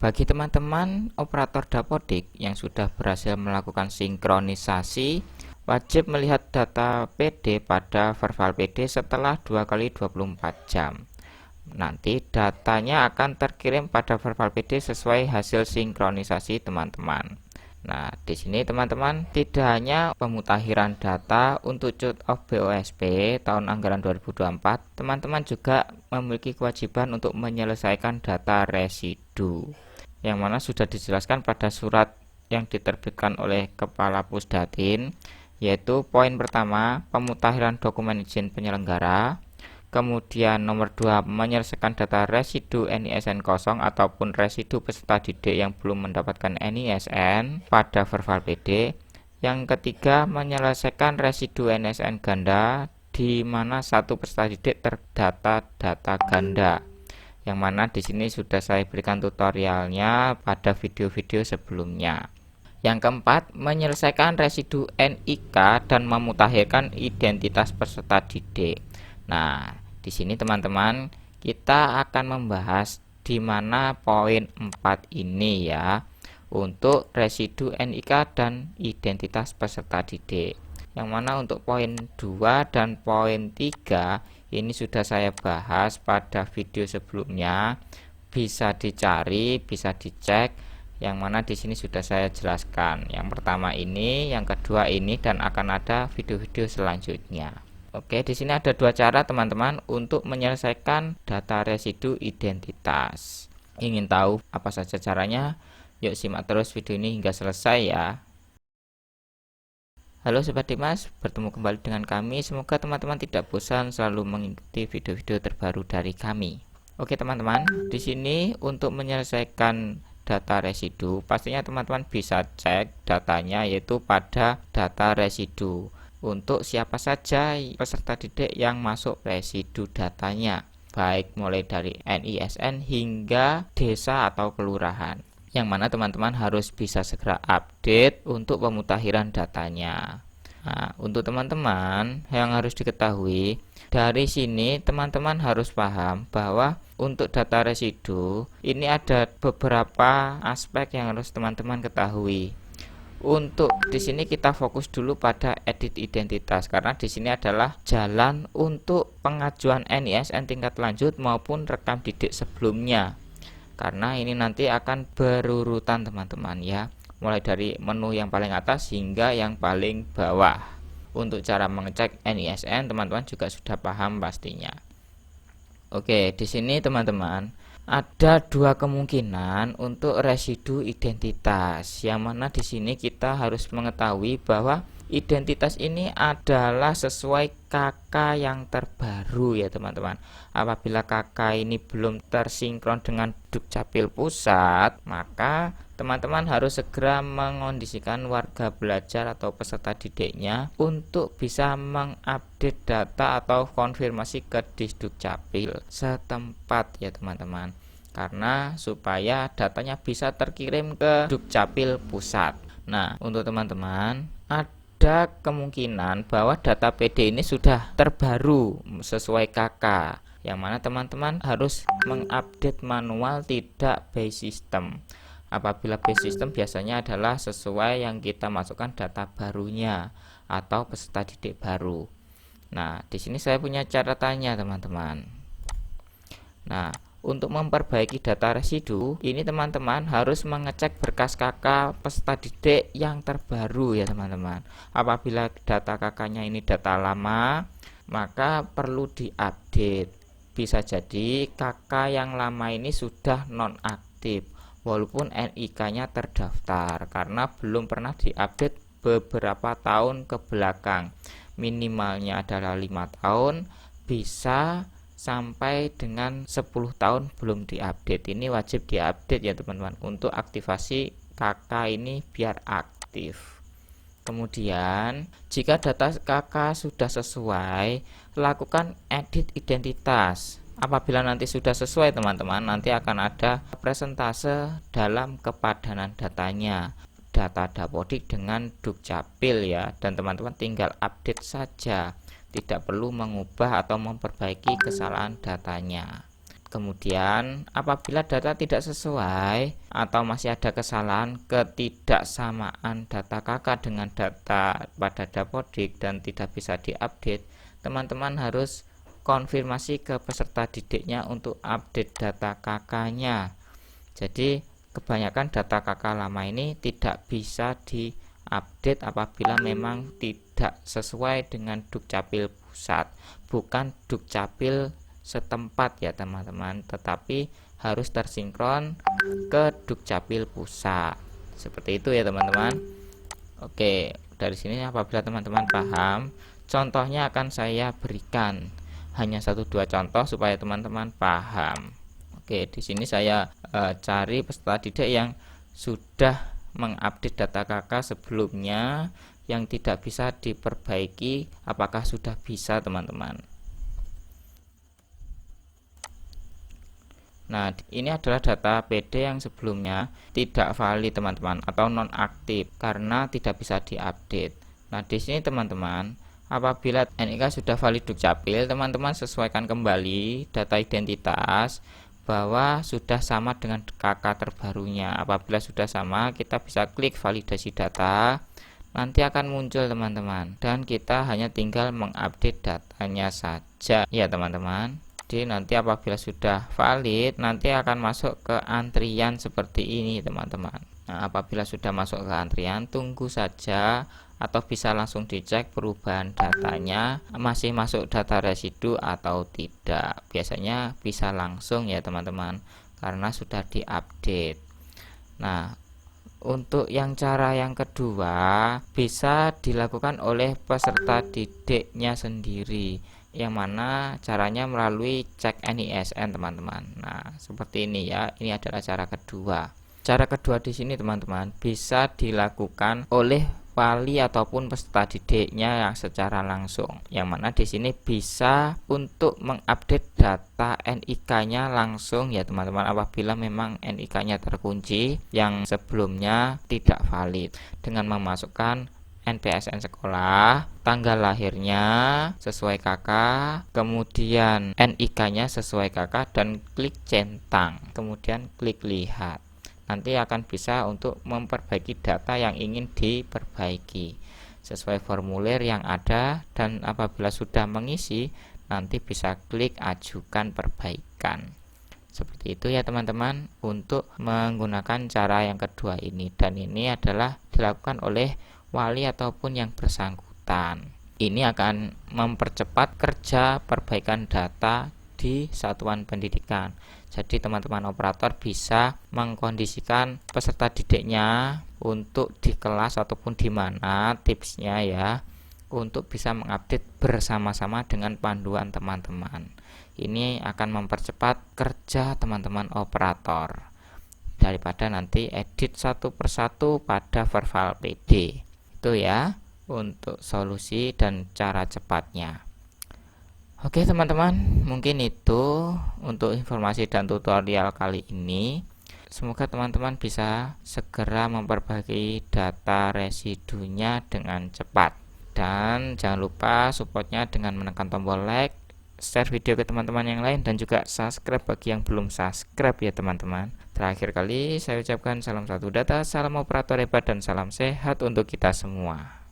Bagi teman-teman operator dapodik yang sudah berhasil melakukan sinkronisasi, wajib melihat data PD pada Verbal PD setelah 2 kali 24 jam. Nanti datanya akan terkirim pada Verbal PD sesuai hasil sinkronisasi teman-teman. Nah, di sini teman-teman tidak hanya pemutakhiran data untuk cut off BOSP tahun anggaran 2024, teman-teman juga memiliki kewajiban untuk menyelesaikan data residu, yang mana sudah dijelaskan pada surat yang diterbitkan oleh Kepala Pusdatin, yaitu poin pertama, pemutakhiran dokumen izin penyelenggara. Kemudian nomor 2, menyelesaikan data residu NISN kosong ataupun residu peserta didik yang belum mendapatkan NISN pada Verbal PD. Yang ketiga, menyelesaikan residu NISN ganda di mana satu peserta didik terdata data ganda. Yang mana di sini sudah saya berikan tutorialnya pada video-video sebelumnya. Yang keempat, menyelesaikan residu NIK dan memutakhirkan identitas peserta didik. Nah, di sini teman-teman kita akan membahas di mana poin 4 ini ya, untuk residu NIK dan identitas peserta didik. Yang mana untuk poin 2 dan poin 3 ini sudah saya bahas pada video sebelumnya. Bisa dicari, bisa dicek, yang mana di sini sudah saya jelaskan. Yang pertama ini, yang kedua ini, dan akan ada video-video selanjutnya. Oke, di sini ada dua cara teman-teman untuk menyelesaikan data residu identitas. Ingin tahu apa saja caranya? Yuk simak terus video ini hingga selesai ya. Halo Sobat Dimas, bertemu kembali dengan kami. Semoga teman-teman tidak bosan selalu mengikuti video-video terbaru dari kami. Oke teman-teman, di sini untuk menyelesaikan data residu, pastinya teman-teman bisa cek datanya yaitu pada data residu. Untuk siapa saja peserta didik yang masuk residu datanya, baik mulai dari NISN hingga desa atau kelurahan, yang mana teman-teman harus bisa segera update untuk pemutakhiran datanya. Nah, untuk teman-teman yang harus diketahui, dari sini teman-teman harus paham bahwa untuk data residu ini ada beberapa aspek yang harus teman-teman ketahui. Untuk di sini kita fokus dulu pada edit identitas karena di sini adalah jalan untuk pengajuan NISN tingkat lanjut maupun rekam didik sebelumnya. Karena ini nanti akan berurutan teman-teman ya, mulai dari menu yang paling atas hingga yang paling bawah. Untuk cara mengecek NISN teman-teman juga sudah paham pastinya. Oke, di sini teman-teman ada dua kemungkinan untuk residu identitas, yang mana di sini kita harus mengetahui bahwa identitas ini adalah sesuai KK yang terbaru ya teman-teman. Apabila KK ini belum tersinkron dengan Dukcapil Pusat, maka teman-teman harus segera mengondisikan warga belajar atau peserta didiknya untuk bisa mengupdate data atau konfirmasi ke Disdukcapil setempat ya teman-teman, karena supaya datanya bisa terkirim ke Dukcapil Pusat. Nah, untuk teman-teman ada kemungkinan bahwa data PD ini sudah terbaru sesuai KK, yang mana teman-teman harus mengupdate manual tidak by system. Apabila base system biasanya adalah sesuai yang kita masukkan data barunya atau peserta didik baru. Nah, di sini saya punya catatannya teman-teman. Nah, untuk memperbaiki data residu, ini teman-teman harus mengecek berkas KK peserta didik yang terbaru ya teman-teman. Apabila data KK-nya ini data lama, maka perlu diupdate. Bisa jadi KK yang lama ini sudah nonaktif walaupun NIK-nya terdaftar karena belum pernah diupdate beberapa tahun ke belakang. Minimalnya adalah 5 tahun, bisa sampai dengan 10 tahun belum diupdate. Ini wajib diupdate ya teman-teman untuk aktivasi KK ini biar aktif. Kemudian jika data KK sudah sesuai, lakukan edit identitas. Apabila nanti sudah sesuai teman-teman, nanti akan ada presentase dalam kepadanan datanya, data dapodik dengan Dukcapil ya, dan teman-teman tinggal update saja, tidak perlu mengubah atau memperbaiki kesalahan datanya. Kemudian apabila data tidak sesuai atau masih ada kesalahan ketidaksamaan data kakak dengan data pada dapodik dan tidak bisa diupdate, teman-teman harus konfirmasi ke peserta didiknya untuk update data kakaknya. Jadi kebanyakan data kakak lama ini tidak bisa diupdate apabila memang tidak sesuai dengan Dukcapil pusat, bukan Dukcapil setempat ya teman-teman, tetapi harus tersinkron ke Dukcapil pusat. Seperti itu ya teman-teman. Oke, dari sini apabila teman-teman paham, contohnya akan saya berikan hanya 1-2 contoh supaya teman-teman paham. Oke, di sini saya cari peserta didik yang sudah mengupdate data kakak sebelumnya yang tidak bisa diperbaiki, apakah sudah bisa teman-teman. Nah, ini adalah data PD yang sebelumnya tidak valid teman-teman, atau nonaktif karena tidak bisa diupdate. Nah, di sini teman-teman, apabila NIK sudah valid Dukcapil, teman-teman sesuaikan kembali data identitas bahwa sudah sama dengan KK terbarunya. Apabila sudah sama, kita bisa klik validasi data. Nanti akan muncul teman-teman, dan kita hanya tinggal mengupdate datanya saja ya teman-teman. Jadi nanti apabila sudah valid, nanti akan masuk ke antrian seperti ini teman-teman. Nah, apabila sudah masuk ke antrian, tunggu saja atau bisa langsung dicek perubahan datanya masih masuk data residu atau tidak. Biasanya bisa langsung ya teman-teman, karena sudah diupdate. Nah, untuk yang cara yang kedua bisa dilakukan oleh peserta didiknya sendiri, yang mana caranya melalui cek NISN teman-teman. Nah, seperti ini ya. Ini adalah cara kedua. Cara kedua di sini teman-teman bisa dilakukan oleh wali ataupun peserta didiknya yang secara langsung. Yang mana di sini bisa untuk mengupdate data NIK-nya langsung ya teman-teman, apabila memang NIK-nya terkunci yang sebelumnya tidak valid, dengan memasukkan NPSN sekolah, tanggal lahirnya sesuai KK, kemudian NIK-nya sesuai KK, dan klik centang, kemudian klik lihat. Nanti akan bisa untuk memperbaiki data yang ingin diperbaiki sesuai formulir yang ada, dan apabila sudah mengisi nanti bisa klik ajukan perbaikan. Seperti itu ya teman-teman untuk menggunakan cara yang kedua ini, dan ini adalah dilakukan oleh wali ataupun yang bersangkutan. Ini akan mempercepat kerja perbaikan data di satuan pendidikan. Jadi teman-teman operator bisa mengkondisikan peserta didiknya untuk di kelas ataupun di mana, tipsnya ya, untuk bisa mengupdate bersama-sama dengan panduan teman-teman. Ini akan mempercepat kerja teman-teman operator daripada nanti edit satu persatu pada verbal PD. Itu ya untuk solusi dan cara cepatnya. Oke teman-teman, mungkin itu untuk informasi dan tutorial kali ini. Semoga teman-teman bisa segera memperbaiki data residunya dengan cepat. Dan jangan lupa supportnya dengan menekan tombol like, share video ke teman-teman yang lain, dan juga subscribe bagi yang belum subscribe ya teman-teman. Terakhir kali saya ucapkan salam satu data, salam operator hebat, dan salam sehat untuk kita semua.